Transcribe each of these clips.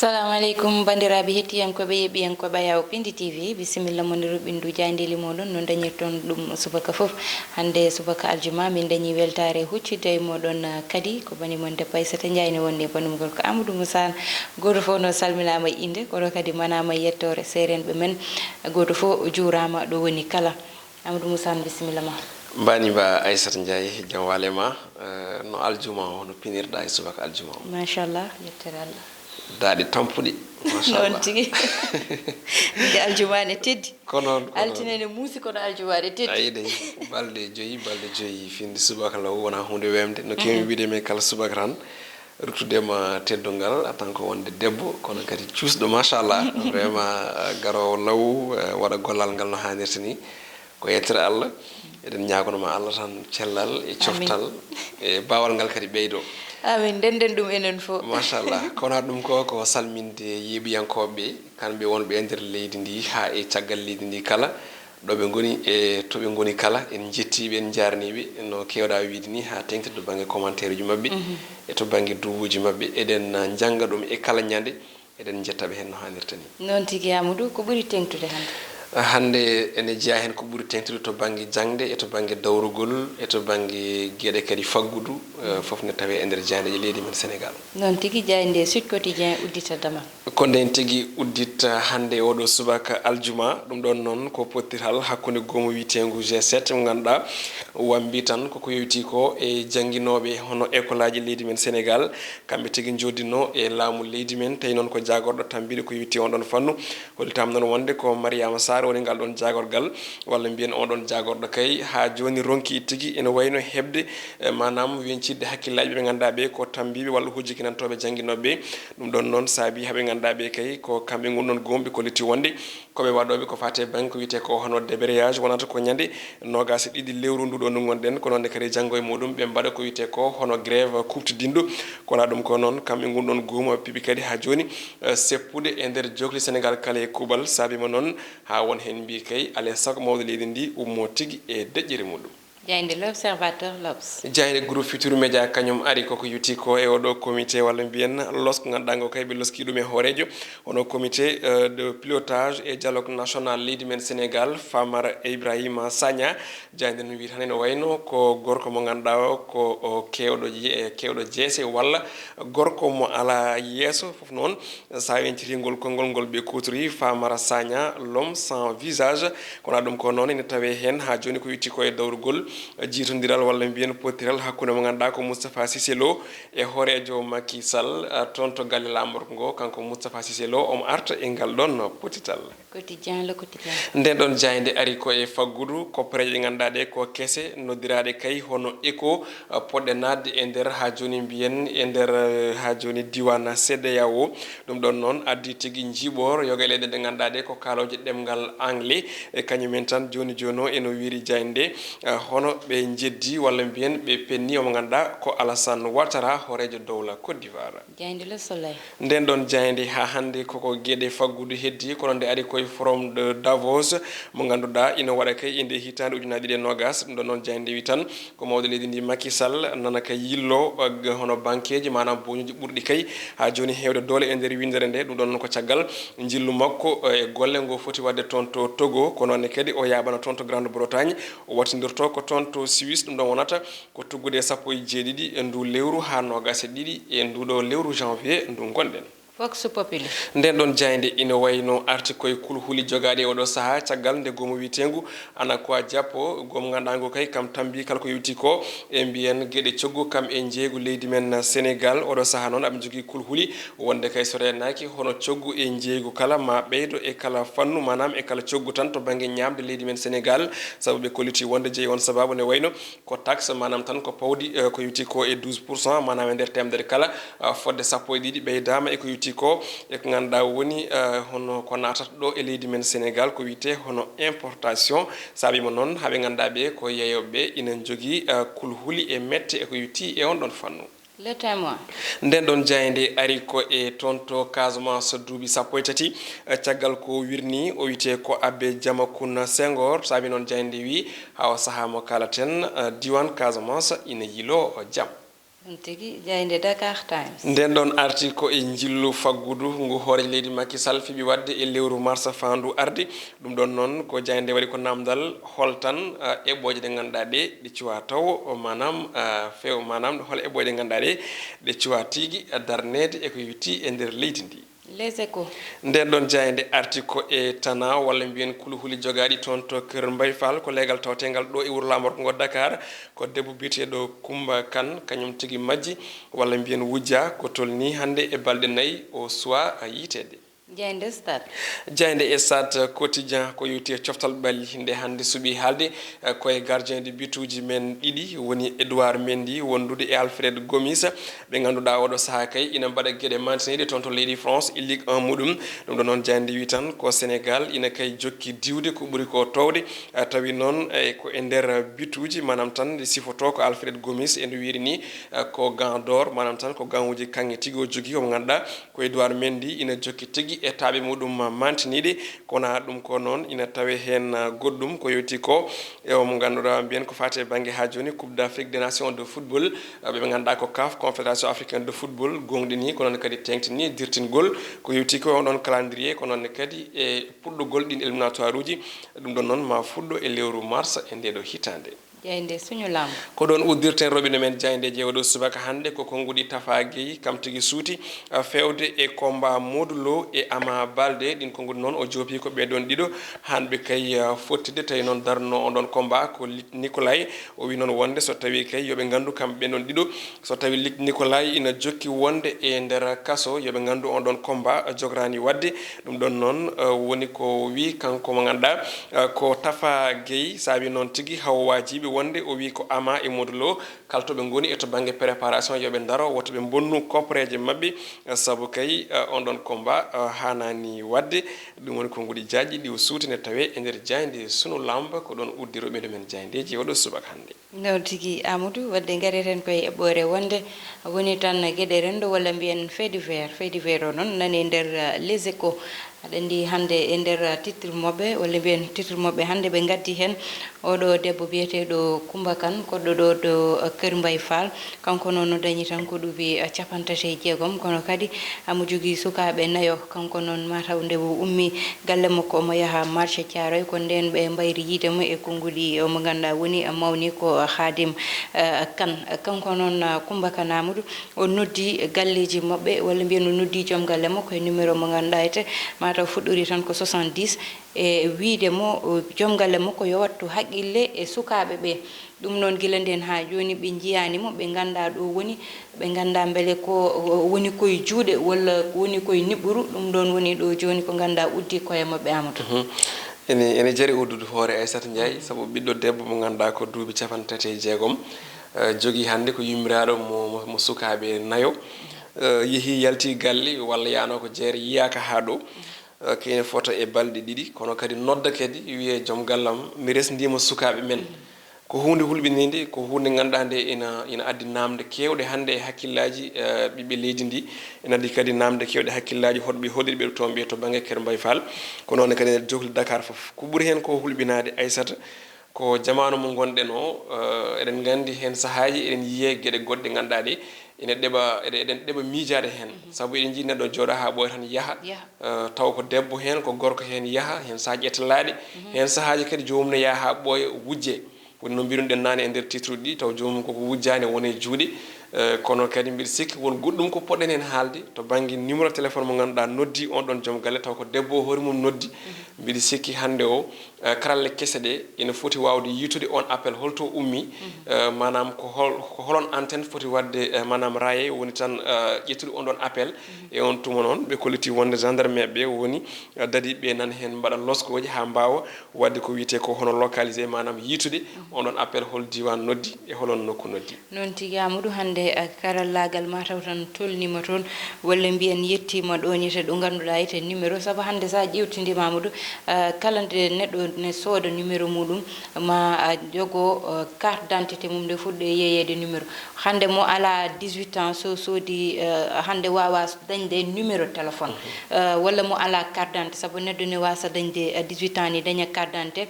Assalamu alaikum bandiraɓe hettiyankoɓe yeɓiyankoɓe Ayaw Pindi TV bisimilla moniru ɓindu jandeli moɗon no dañirton ɗum subaka foof hande subaka aljuma min dañi weltare huccidde e moɗon kadi ko bani mon debbo Aissata Ndiaye ne wonde banumgol ko Amadou Moussa goto fof no salminama inde kono kadi manama yettore serenɓe men goto fof juurama ɗo woni kala Amadou Moussa bisimilla ma mbani ba Aissata Ndiaye jam walema no aljuma o no pinirɗa e subaka aljuma o machallah yettere Allah daɗi tampuɗi machallah non tigi nde aljumane teddi kono altinene muusi kono aljumane teddi ayide balɗe joyi finde subaka law wona hunde wemde no kemi wiide men kala subaka tan ruttudema teddungal tan ko wonde debbo kono kadi cuusɗo machallah vraiment garowo law waɗa gollal ngal no hannirta ni ko yettere Allah eɗen ñagonoma Allah tan cellal e coftal e bawal ngal kadi ɓeydo amin denden ɗum enen fof machallah kono ɗum ko salminde yeeɓiyankoɓe kamɓe wonɓe e nder leydi ndi ha e caggal leydi ndi kala ɗoɓe goni e toɓe goni kala en jettiɓe en jarniɓe no kewɗa wiide ni ha tengti to banggue commentaire uji mabɓe e to banggue duwuji mabɓe eɗen jangga ɗum e kala ñande eɗen jettaɓe hen no hannirta ni noon tigui Amadou ko ɓuuri tengtude hande ene jeeya hen ko ɓuuri tengtude to banggue jangde e to banggue dawrugol e to banggue gueɗe kadi faggudu foof ne tawe e nder jandeje leydi men Sénégal noon tigui jayde Sud Quotidien uddita dama ko nden tigui uddita hande oɗo subaka aljuma ɗum ɗon noon ko pottiral hakkude gomo witengu G7 mo ganduɗa wambi tan koko yewti ko e jangguinoɓe hono école aji leydi men Sénégal kamɓe tigui joddino e laamu leydi men tawi noon ko jagorɗo tambiɗo ko yewti on ɗon fannu hollitam noon wonde ko Mariama Sarr woni ngal ɗon jagorgal walla mbiyen on ɗon jagorɗo kay ha joni ronki tigui ene wayno hebde manam wencide hakkillaji ɓe ganduɗa ɓe ko tambiɓe walla hujjikinantoɓe jangguinoɓe ɗum ɗon noon saabi haaɓe ganduɗa ɓe kay ko kamɓe gonɗon gomɓe ko letti wonde koɓe waɗoɓe ko fate banque wiyete ko hono débrayage wonata ko ñande nogas ɗiɗi lewru nduɗo ndu gonɗen ko noonne kadi janggo e muɗum ɓe mbaɗa ko wiyete ko hono grève kuftidinɗo kona ɗum ko noon kamɓe gonɗon goomu piiɓi kadi ha joni seppude e nder jogli Sénégal kala e kuuɓal saabima noon ha won hen mbi kay alay saago mawde leydi ndi ummo tigui e deƴƴere muɗum jayde l'observateur l'Obs jayde groupe Futurs Médias kañum ari koko yutti ko e oɗo comité walla mbiyen losko ganduɗa ngo kay ɓe loski ɗum e hoorejo hono comité de pilotage et dialogue national leydi men Sénégal Famara Ibrahima Sagna jayde no wi tan ene wayno ko gorko mo ganduɗa ko kewɗo jeese walla gorko mo ala yeeso foof noon sa wencitingol konngol ngol ɓe kutori Famara Sagna l'homme sans visage kono ɗum ko noon ene tawe hen ha joni ko yutti ko e dawrugol jiitodiral walla mbiyen pottiral hakkude mo ganduɗa ko Moustapha Cissé Lo e hoorejo Macky Sall toon to galle lamorko ngo kanko Moustapha Cissé Lo omo arta e ngal ɗon pottital quotidien le quotidien nden ɗon jayde ari ko e faggudu koppareje ɗe ganduɗa ɗe ko kese noddiraɗe kay hono éco poɗɗe nadde e nder ha joni mbiyen e nder ha joni diwan CEDEAO ɗum ɗon noon addi tigui jiiɓor yoga leyɗe ɗe ganduɗa ɗe ko kaloje ɗemgal anglais e kañumen tan joni o eno wiiri jayde hono ɓe jeddi walla mbiyen ɓe penni omo ganduɗa ko Alassane Ouattara hoorejo dowla Côte d'Ivoire jayde Le Soleil nden ɗon jayde ha hande koko gueɗe faggudu heddi kono nde ari koye forum de Davos mo ganduɗa ina waɗa kay inde hitande ujunaje ɗiɗi e nogas ɗum ɗon noon jayde wi tan ko mawde leydi ndi Macky Sall nana kay yillo hono banqueji manam boñuji ɓurɗi kay ha joni hewde doole e nder windere nde ɗum ɗon noon ko caggal jillu makko e golle ngo foti wadde toon to Togo ko noonne kadi o yaɓana toon to Grande Bretagne o wattidirto ko toon to Suisse ɗum ɗon wonata ko tuggude 17 e ndu lewru ha nogas e ɗiɗi e nduɗo lewru janvier ndu gonɗen Vox Populi nden ɗon jayde ina wayno arti koye kulhuli jogaɗe e oɗo saaha caggal nde gomo witengu ana ko Diapo gomo ganduɗa ngo kay kam tambi kala ko yewti ko e mbiyen gueɗe coggu kam e jeeygu leydi men Sénégal oɗo saaha noon aɓe jogui kulhuli wonde kay so renaki hono coggu e jeeygu kala ma ɓeydo e kala fannu manam e kala coggu tan to banggue ñamde leydi men Sénégal saabu ɓe kolliti wonde jeeyi on sababu ne wayno ko taxe manam tan ko pawdi ko yewti ko e 12% manam e nder temedere kala fodde 12 ɓeydama e ko yewti ko e ko ganduɗa woni hono ko natata ɗo e leydi men Sénégal ko wiyete hono importation saabima noon haaɓe ganduɗa ɓe ko yeeyoɓe ina jogui kulhuli e mette e ko yewti e on ɗon fannu Le Témoin nden ɗon jayde ari ko e toon to Casamance duuɓi 13 caggal ko wirni o wiyete ko Abbé Diamakhoune Senghor saabi noon jayde wi ha o saaha mo kalaten diwan Casamance ina yilo jaam tigi jayde Dakar Times nden ɗon arti ko e jillu faggudu ngu hoore leydi Macky Sall fiɓi wadde e lewru mars fandu ardi ɗum ɗon noon ko jayde waɗi ko namdal holtan eɓɓoje ɗe ganduɗa ɗe ɗe cuwa taw manam few manam hol eɓɓoje ɗe ganduɗa ɗe ɗe cuwa tigui darnede eko yutti e nder leydi ndi Les Échos nden ɗon jayde arti ko e tana walla mbiyen kuluhuli jogaɗi toon to Kër Mbaye Fall ko leegal tawtegal ɗo e wuuro lamorko ngo Dakar ko debbo biyeteɗo Coumba Kane kañum tigui majji walla mbiyen wujja ko tolni hande e balɗe 4 o suwa yitede jayde Stade jayde e Stade quotidien ko yewti e coftal ɓalli nde hande suuɓi haalde koye gardien de bituji men ɗiɗi woni Edouard Mendy wondude e Alfred Gomis ɓe ganduɗa oɗo saaha kay ina mbaɗa gueɗe mantineɗe toon to leydi France e Ligue 1 muɗum ɗum ɗo noon jayde wi tan ko Sénégal ina kay jokki diwde ko ɓuuri ko towde tawi noon ko e nder bituji manam tan nde sifoto ko Alfred Gomis ene wiiri ni ko gant d'or manam tan ko gant uji kanŋe tigui o jogui omo ganduɗa ko Edouard Mendy ina jokki tigui e taaɓe muɗum mantiniɗe kono ɗum ko noon ina tawe hen goɗɗum ko yewti ko e omo ganduɗa mbiyen ko fati e banggue ha joni Coupe d'Afrique des Nations de football ɓe ganduɗa ko CAF Confédération africaine de football gonɗini ko noon kadi tengtini dirtingol ko yewti ko on ɗon calendrier ko noon kadi e puɗɗogol ɗin éliminatoire uji ɗum ɗon noon ma fuɗɗo e lewru mars e ndeɗo hitande jayde suñu lamb ko ɗon uddirten roɓine men jayde jeewaɗo subaka hande ko konguɗi Tafa Gueye kam tigui suuti fewde e combat Modulo e Ama Baldé ɗin konguɗi noon o joopi ko ɓeɗon ɗiɗo hanɓe kay fottide tawi noon darno on ɗon combat ko Luc Nicolaï o wi noon wonde so tawi kay yoɓe gandu kamɓe ɓeɗon ɗiɗo so tawi Luc Nicolaï ina jokki wonde e nder kaso yoɓe gandu on ɗon combat jograni wadde ɗum ɗon noon woni ko wi kanko mo ganduɗa ko Tafa Gueye saabi noon tigui hawo wajiɓe wonde o wi ko Ama e Modulo kaltoɓe goni e to banggue préparation yoɓe daro woto ɓe bonnu copreje mabɓe saabu kay on ɗon combat hanani wadde ɗum woni konguɗi jaajƴi ɗi o suutine tawe e nder jayde sunu lamba ko ɗon uddiroɓe men jaydeji waɗo subaka hande non tigui Amadou wadde gareten koye eɓɓore wonde woni tan gueɗe rendo walla mbiyen fait divers o noon nani e nder Les Échos aɗa andi hande e nder titre mobɓe walla mbiyen titre mobɓe hande ɓe gaddi hen oɗo debbo biyeteɗo Coumba Kane koɗɗo ɗo ɗo Kër Mbaye Fall kanko noon dañi tan ko ɗuuɓi 36 kono kadi amo jogui sukaɓe nayo kanko noon mataw nde o ummi galle makko omo yaaha marché Thiaroye ko nden ɓe mbayri yidemo e konnguli omo ganduɗa woni mawni ko Khadim Kane kanko noon Coumba Kane Amadou o noddi galleji mabɓe walla mbiyen o noddi joom galle makko e numéro mo ganduɗa ete mataw fuɗɗori tan ko 70 e wiide mo joom galle makko yo wattu haqqille e sukaɓe ɓe ɗum noon gila nden ha joni ɓe jiyanimo ɓe ganda ɗo woni ɓe ganda beele ko woni koye juuɗe walla woni koye niɓɓuru ɗum ɗon woni ɗo joni ko ganda uddi koye mabɓe Amadou ene jaari uddude hoore Aissata Ndiaye saabu ɓiɗɗo debbo mo ganduɗa ko duuɓi 36 jogui hande ko yummiraɗo mo sukaɓe nayo yeehi yalti galle walla yano ko jeere yiyaka ha ɗo kene foto e balɗe ɗiɗi kono kadi nodda kadi wiye joom gallam mi resdima sukaɓe men ko hunde hulɓinide ko hunde ganduɗa nde ina addi namde kewɗe hande e hakkillaji ɓiɓɓe leydi ndi ina addi kadi namde kewɗe hakkillaji hoɗɓe hoɗiri ɓe toon ɓiye to banggue Kër Mbaye Fall ko noon kadi ene johli Dakar foof ko ɓuuri hen ko hulɓinade Aissata ko jamanu mo gonɗen o eɗen gandi hen saahaji eɗen yiiye gueɗe goɗɗe ganduɗa ɗe eɗen ɗeɓa miijade hen saabu eɗen jii neɗɗo jooɗa ha ɓooya tan yaaha taw ko debbo hen ko gorko hen yaaha hen saahaji ƴettalaɗe hen saahaji kadi jomum ne yaaha ha ɓooya wujje woni no mbiruɗen nane e nder titre ɗi taw jomum koko wujjani wone juuɗe kono kadi mbiɗa sikki won goɗɗum ko poɗɗen hen haalde to banggue numéro téléphone mo ganduɗa noddi on ɗon joom galle taw ko debbo o hoore mum noddi mbiɗa sikki hande o karalle kese ɗe ene foti wawde yitude on appel holto ummi manam ko holon antenne foti wadde manam raye woni tan ƴettude on ɗon appel e on tuma noon ɓe kolliti wonde gendarme ɓe woni dadi ɓe nan hen mbaɗa loskoji ha mbawa wadde ko wiyete ko hono localisé manam yitude on ɗon appel hol diwan noddi e holon nokku noddi noon tigui Amadou hande karallagal mataw tan tolnima toon walla mbiyen yettima ɗo ñete ɗo ganduɗa ete numéro saabu hande sa ƴewtidima Amadou kala nde neɗɗo ne sooda numéro muɗum ma jogo carte d'identité mum nde fuɗɗo yeyede numéro hande mo ala 18 ans so soodi hande wawa dañde numéro téléphone walla mo ala carte d'identité saabu neɗɗo ne wasa dañde 18 ans ni daña carte d'identité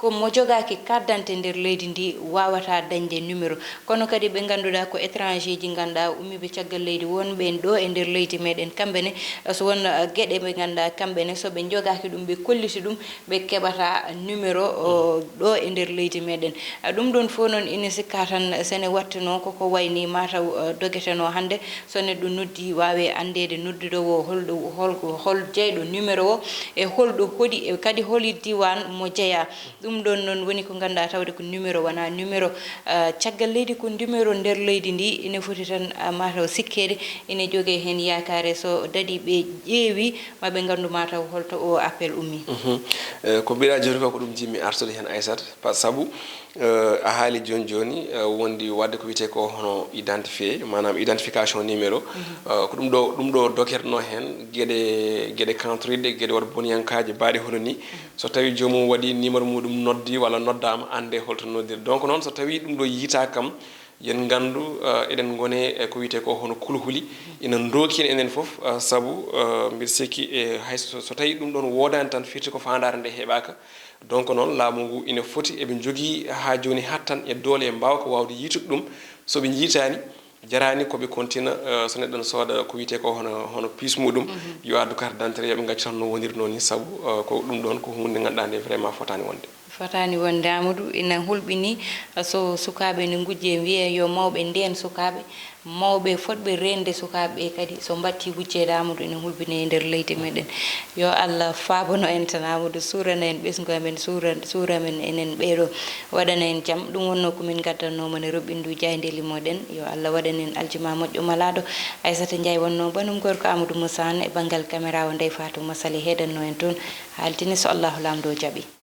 ko mo jogaki carte d'identité nder leydi ndi wawata dañde numéro kono kadi ɓe ganduɗa ko étranger ji ganduɗa ummiɓe caggal leydi wonɓe ɗo e nder leydi meɗen kamɓene so won gueɗe ɓe ganduɗa kamɓene soɓe jogaki ɗum ɓe kolliti ɗum ɓe keɓata numéro ɗo e nder leydi meɗen ɗum ɗon fof noon ina sikka tan sene wattuno koko wayni mataw dogueteno hande so neɗɗo noddi wawe andede nodduɗowo hol jeyɗo numéro o e holɗo hoɗi e kadi holi diwan mo jeeya ɗum ɗon noon woni ko ganduɗa tawde ko numéro wona numéro caggal leydi ko numéro nder leydi ndi ina foti tan mataw sikkede ina jogue hen yakare so dadi ɓe ƴeewi maɓe gandu mataw holto o appel ummi ko mbiɗa joni ko ɗum jimmi artude hen Aissata par saabu a haali joni joni wondi wadde ko wiyete ko hono identifié manam identification numéro ko ɗum ɗo doketno hen gueɗe kantoriɗe gueɗe waɗa boniyankaji mbaɗi hono ni so tawi jomum waɗi numéro muɗum noddi walla noddama ande holto noddir donc noon so tawi ɗum ɗo yiita kam yen gandu eɗen gone ko wiyete ko hono kulhuli ina doki enen foof saabu mbiɗa sikki e hay so tawi ɗum ɗon wodani tan firti ko fandare nde heɓaka donc noon laamu ngu ina foti eɓe jogui ha joni hattan e doole e mbawa ko wawde yitude ɗum soɓe jiitani jarani koɓe kontina so neɗɗo sooda ko wiyete ko hono piis muɗum yo addu carte d'identité yoɓe gacci tan no woniri noon ni saabu ko ɗum ɗon ko hunde ganduɗa nde vraiment fotani wonde fotani wonde Amadou ina hulɓini so sukaɓe ne gujje wiye yo mawɓe nden sukaɓe mawɓe fotɓe rende sukaɓe kadi so batti wujjede Amadou ina hulɓini e nder leydi meɗen yo Allah faabano en tan Amadou surana en ɓesgu amen sura men enen ɓeɗo waɗana en jaam ɗum wonno komin gaddannomo ne roɓindu jaydeli moɗen yo Allah waɗan en aljuma moƴƴo malaɗo Aissata Ndiaye wonno banum gorko Amadou Moussa e banggal caméra o Ndeye Fatou Massaly heɗanno en toon haaldini so Allahu lamdo jaaɓi